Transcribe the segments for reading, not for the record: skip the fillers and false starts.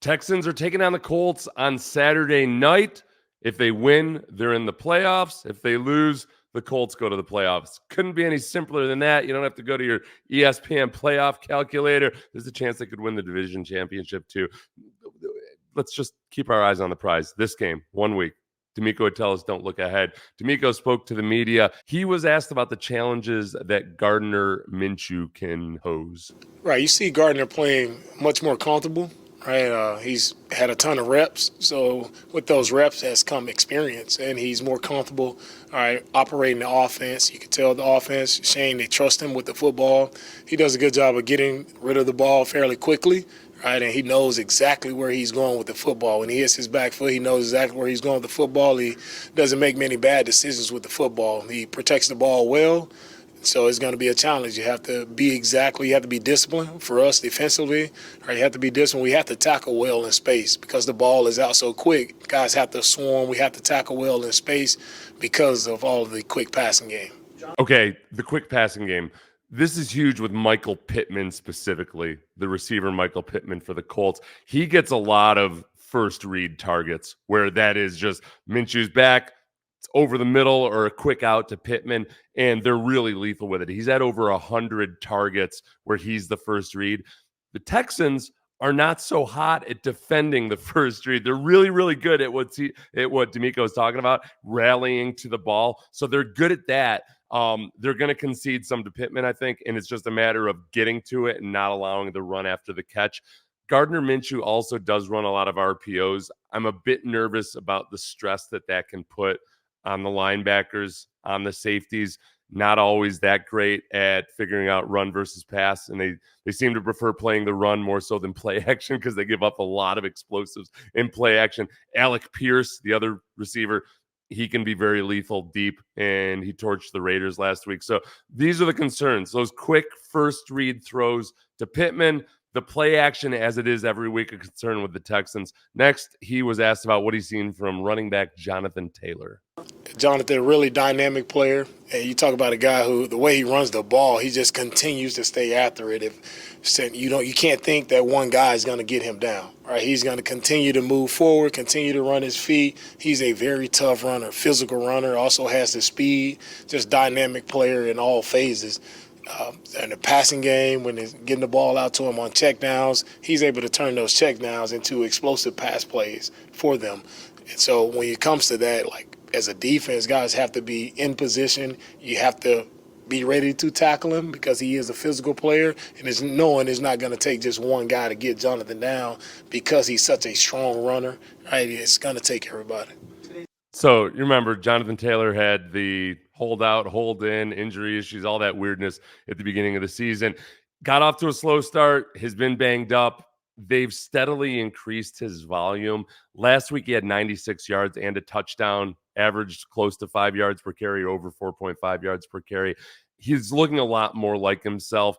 Texans are taking on the Colts on Saturday night. If they win, they're in the playoffs. If they lose, the Colts go to the playoffs. Couldn't be any simpler than that. You don't have to go to your ESPN playoff calculator. There's a chance they could win the division championship too. Let's just keep our eyes on the prize. This game, 1 week. DeMeco would tell us don't look ahead. DeMeco spoke to the media. He was asked about the challenges that Gardner Minshew can pose. Right, you see Gardner playing much more comfortable. Right, he's had a ton of reps, so with those reps has come experience, and he's more comfortable. All right, operating the offense. You can tell the offense, Shane, they trust him with the football. He does a good job of getting rid of the ball fairly quickly. Right, and he knows exactly where he's going with the football. When he hits his back foot, he knows exactly where he's going with the football. He doesn't make many bad decisions with the football. He protects the ball well. So it's going to be a challenge. You have to be disciplined. For us defensively, right, you have to be disciplined. We have to tackle well in space because the ball is out so quick. Guys have to swarm. We have to tackle well in space because of all of the quick passing game. Okay, the quick passing game. This is huge with Michael Pittman specifically, the receiver Michael Pittman for the Colts. He gets a lot of first read targets where that is just Minshew's back, it's over the middle or a quick out to Pittman, and they're really lethal with it. He's had over 100 targets where he's the first read. The Texans are not so hot at defending the first read. They're really, really good at what DeMeco is talking about, rallying to the ball. So they're good at that. They're going to concede some to Pittman, I think, and it's just a matter of getting to it and not allowing the run after the catch. Gardner Minshew also does run a lot of RPOs. I'm a bit nervous about the stress that can put on the linebackers, on the safeties. Not always that great at figuring out run versus pass, and they seem to prefer playing the run more so than play action because they give up a lot of explosives in play action. Alec Pierce, the other receiver, he can be very lethal deep, and he torched the Raiders last week. So these are the concerns. Those quick first read throws to Pittman, the play action as it is every week, a concern with the Texans. Next, he was asked about what he's seen from running back Jonathan Taylor. Jonathan, a really dynamic player. And you talk about a guy who, the way he runs the ball, he just continues to stay after it. You can't think that one guy is going to get him down. Right? He's going to continue to move forward, continue to run his feet. He's a very tough runner, physical runner, also has the speed, just dynamic player in all phases. In the passing game, when they're getting the ball out to him on checkdowns, he's able to turn those checkdowns into explosive pass plays for them. And so when it comes to that, like, as a defense, guys have to be in position. You have to be ready to tackle him because he is a physical player, and it's knowing it's not going to take just one guy to get Jonathan down because he's such a strong runner. Right? It's going to take everybody. So you remember Jonathan Taylor had the hold out, hold in, injury issues, all that weirdness at the beginning of the season. Got off to a slow start, has been banged up. They've steadily increased his volume. Last week he had 96 yards and a touchdown, averaged close to 5 yards per carry, over 4.5 yards per carry. He's looking a lot more like himself.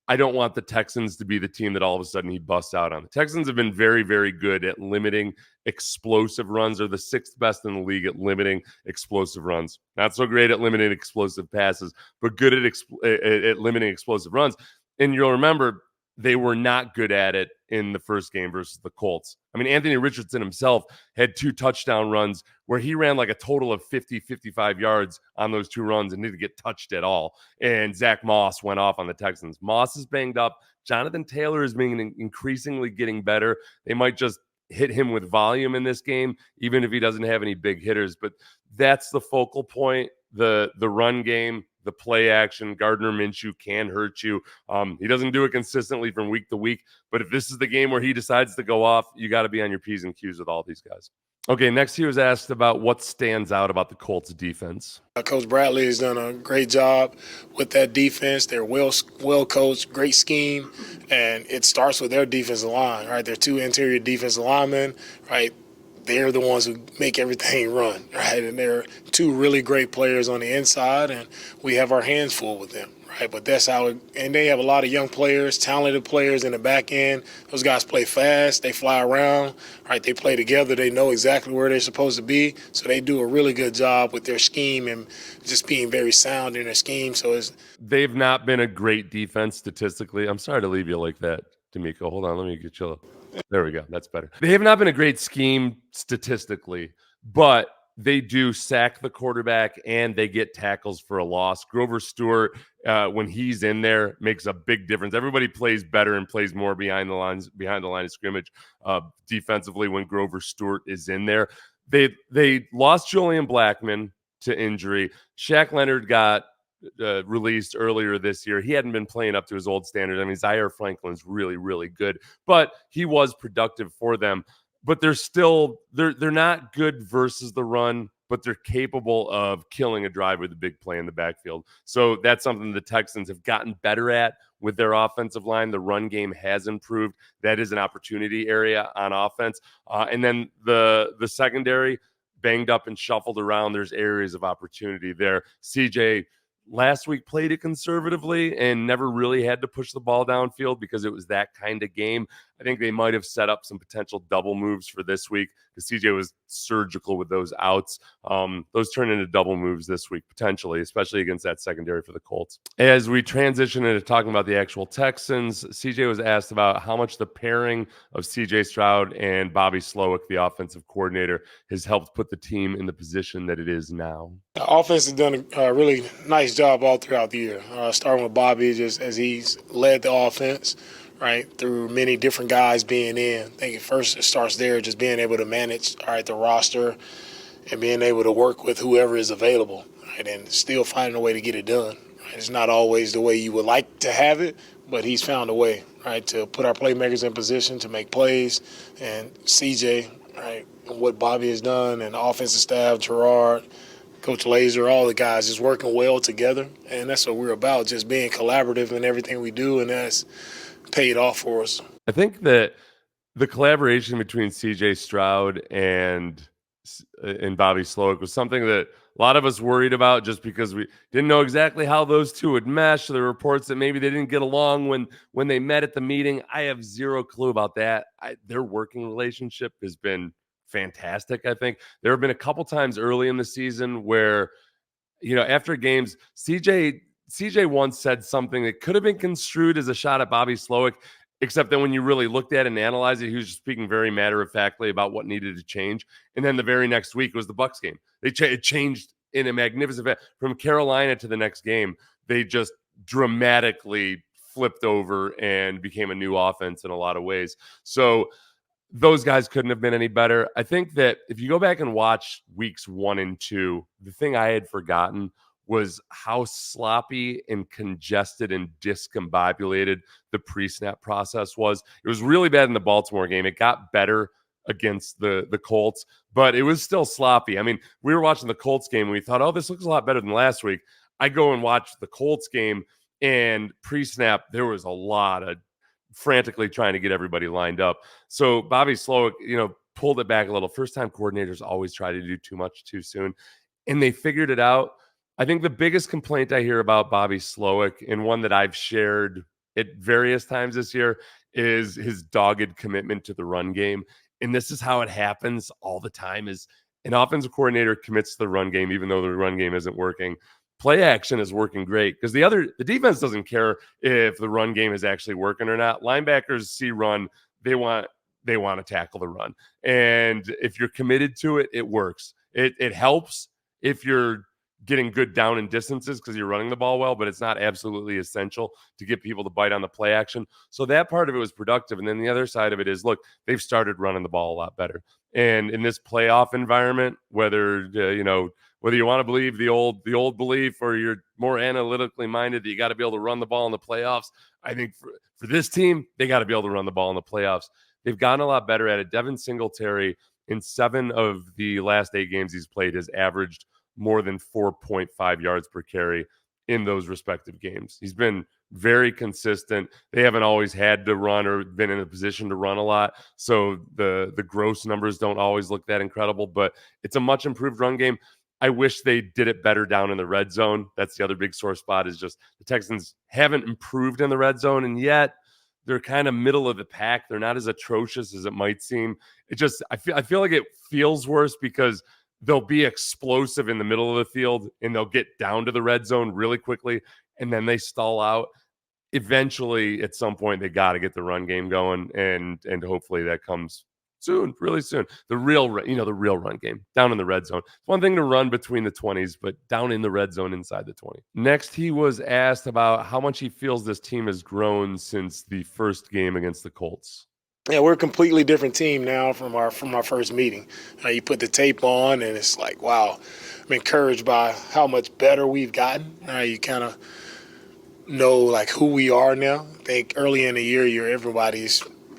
I don't want the Texans to be the team that all of a sudden he busts out on. The Texans have been very, very good at limiting explosive runs. They're the sixth best in the league at limiting explosive runs. Not so great at limiting explosive passes, but good at limiting explosive runs. And you'll remember they were not good at it in the first game versus the Colts. I mean, Anthony Richardson himself had 2 touchdown runs where he ran like a total of 50, 55 yards on those 2 runs and didn't get touched at all. And Zach Moss went off on the Texans. Moss is banged up. Jonathan Taylor is being increasingly getting better. They might just hit him with volume in this game, even if he doesn't have any big hitters. But that's the focal point, the run game, the play action. Gardner Minshew can hurt you. He doesn't do it consistently from week to week, but if this is the game where he decides to go off, you got to be on your P's and Q's with all these guys. Okay, next he was asked about what stands out about the Colts defense. Coach Bradley has done a great job with that defense. They're well coached, great scheme, and it starts with their defensive line, right? They're 2 interior defensive linemen, right? They're the ones who make everything run, right? And they're 2 really great players on the inside, and we have our hands full with them, right? But that's how and they have a lot of young players, talented players in the back end. Those guys play fast. They fly around, right? They play together. They know exactly where they're supposed to be. So they do a really good job with their scheme and just being very sound in their scheme. So they've not been a great defense statistically. I'm sorry to leave you like that, DeMeco. Hold on, let me get you There we go. That's better. They have not been a great scheme statistically, but they do sack the quarterback and they get tackles for a loss. Grover Stewart, when he's in there, makes a big difference. Everybody plays better and plays more behind the line of scrimmage defensively when Grover Stewart is in there. They lost Julian Blackmon to injury. Shaq Leonard got released earlier this year. He hadn't been playing up to his old standards. I mean, Zaire Franklin's really, really good, but he was productive for them. But they're not good versus the run, but they're capable of killing a drive with a big play in the backfield. So that's something the Texans have gotten better at with their offensive line. The run game has improved. That is an opportunity area on offense. And then the secondary, banged up and shuffled around. There's areas of opportunity there. CJ last week played it conservatively and never really had to push the ball downfield because it was that kind of game. I think they might have set up some potential double moves for this week because CJ was surgical with those outs. Those turn into double moves this week, potentially, especially against that secondary for the Colts. As we transition into talking about the actual Texans, CJ was asked about how much the pairing of CJ Stroud and Bobby Slowick, the offensive coordinator, has helped put the team in the position that it is now. The offense has done a really nice job all throughout the year, starting with Bobby just as he's led the offense, right, through many different guys being in. I think it starts there, just being able to manage, the roster and being able to work with whoever is available, right, and still finding a way to get it done. Right? It's not always the way you would like to have it, but he's found a way, right, to put our playmakers in position to make plays. And CJ, right, and what Bobby has done, and the offensive staff, Gerard, Coach Laser, all the guys just working well together, and that's what we're about, just being collaborative in everything we do, and that's paid off for us. I think that the collaboration between CJ Stroud and Bobby Slowick was something that a lot of us worried about just because we didn't know exactly how those two would mesh. There were reports that maybe they didn't get along when they met at the meeting. I have zero clue about that. Their working relationship has been fantastic. I think there have been a couple times early in the season where, after games, CJ once said something that could have been construed as a shot at Bobby Slowick, except that when you really looked at it and analyzed it, he was just speaking very matter-of-factly about what needed to change. And then the very next week was the Bucs game. It changed in a magnificent way. From Carolina to the next game, they just dramatically flipped over and became a new offense in a lot of ways. So those guys couldn't have been any better. I think that if you go back and watch weeks 1 and 2, the thing I had forgotten was how sloppy and congested and discombobulated the pre-snap process was. It was really bad in the Baltimore game. It got better against the Colts, but it was still sloppy. I mean, we were watching the Colts game and we thought, oh, this looks a lot better than last week. I go and watch the Colts game, and pre-snap, there was a lot of frantically trying to get everybody lined up. So Bobby Slowick, pulled it back a little. First-time coordinators always try to do too much too soon, and they figured it out. I think the biggest complaint I hear about Bobby Slowick, and one that I've shared at various times this year, is his dogged commitment to the run game. And this is how it happens all the time: is an offensive coordinator commits to the run game, even though the run game isn't working. Play action is working great because the defense doesn't care if the run game is actually working or not. Linebackers see run, they want to tackle the run. And if you're committed to it, it works. It helps if you're getting good down and distances because you're running the ball well, but it's not absolutely essential to get people to bite on the play action. So that part of it was productive. And then the other side of it is, look, they've started running the ball a lot better. And in this playoff environment, whether you want to believe the old belief or you're more analytically minded that you got to be able to run the ball in the playoffs, I think for this team, they got to be able to run the ball in the playoffs. They've gotten a lot better at it. Devin Singletary, in 7 of the last 8 games he's played, has averaged more than 4.5 yards per carry in those respective games. He's been very consistent. They haven't always had to run or been in a position to run a lot, so the gross numbers don't always look that incredible, but it's a much improved run game. I wish they did it better down in the red zone. That's the other big sore spot, is just the Texans haven't improved in the red zone, and yet they're kind of middle of the pack. They're not as atrocious as it might seem. I feel like it feels worse because they'll be explosive in the middle of the field and they'll get down to the red zone really quickly and then they stall out. eventually at some point they got to get the run game going, and hopefully that comes soon, really soon. The real run game down in the red zone. It's one thing to run between the 20s, but down in the red zone inside the 20. Next, he was asked about how much he feels this team has grown since the first game against the Colts. Yeah, we're a completely different team now from our first meeting. You put the tape on, and it's like, wow, I'm encouraged by how much better we've gotten. You kind of know like who we are now. I think early in the year,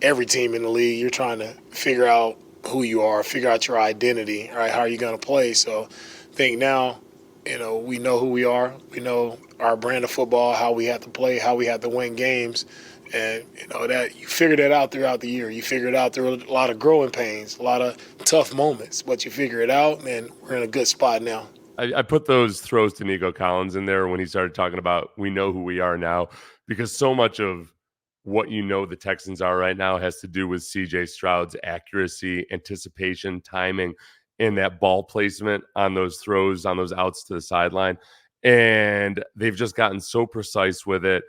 every team in the league. You're trying to figure out who you are, figure out your identity, right? How are you going to play? So I think now, we know who we are. We know our brand of football, how we have to play, how we have to win games. And, that you figure that out throughout the year. You figure it out through a lot of growing pains, a lot of tough moments, but you figure it out, and we're in a good spot now. I put those throws to Nico Collins in there when he started talking about we know who we are now, because so much of what the Texans are right now has to do with CJ Stroud's accuracy, anticipation, timing, and that ball placement on those throws, on those outs to the sideline. And they've just gotten so precise with it.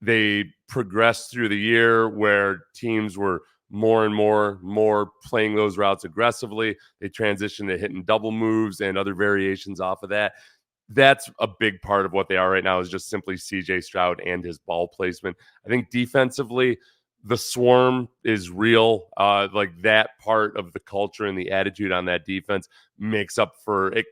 They progressed through the year where teams were more and more playing those routes aggressively. They transitioned to hitting double moves and other variations off of that. That's a big part of what they are right now, is just simply CJ Stroud and his ball placement. I think defensively, the swarm is real. Like that part of the culture and the attitude on that defense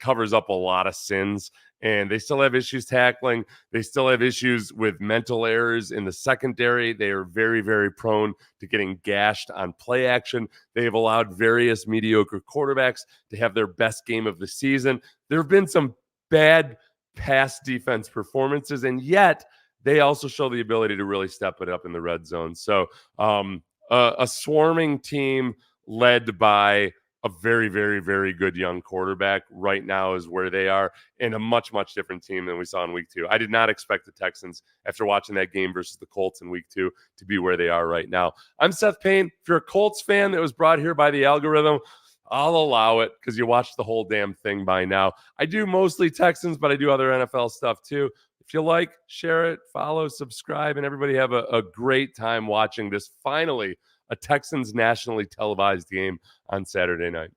covers up a lot of sins. And they still have issues tackling. They still have issues with mental errors in the secondary. They are very, very prone to getting gashed on play action. They have allowed various mediocre quarterbacks to have their best game of the season. There have been some bad pass defense performances, and yet they also show the ability to really step it up in the red zone. So a swarming team led by a very, very, very good young quarterback right now is where they are, and a much, much different team than we saw in week 2. I did not expect the Texans, after watching that game versus the Colts in week 2, to be where they are right now. I'm Seth Payne. If you're a Colts fan that was brought here by the algorithm, I'll allow it because you watched the whole damn thing by now. I do mostly Texans, but I do other NFL stuff too. If you like, share it, follow, subscribe, and everybody have a great time watching this, finally, a Texans nationally televised game on Saturday night.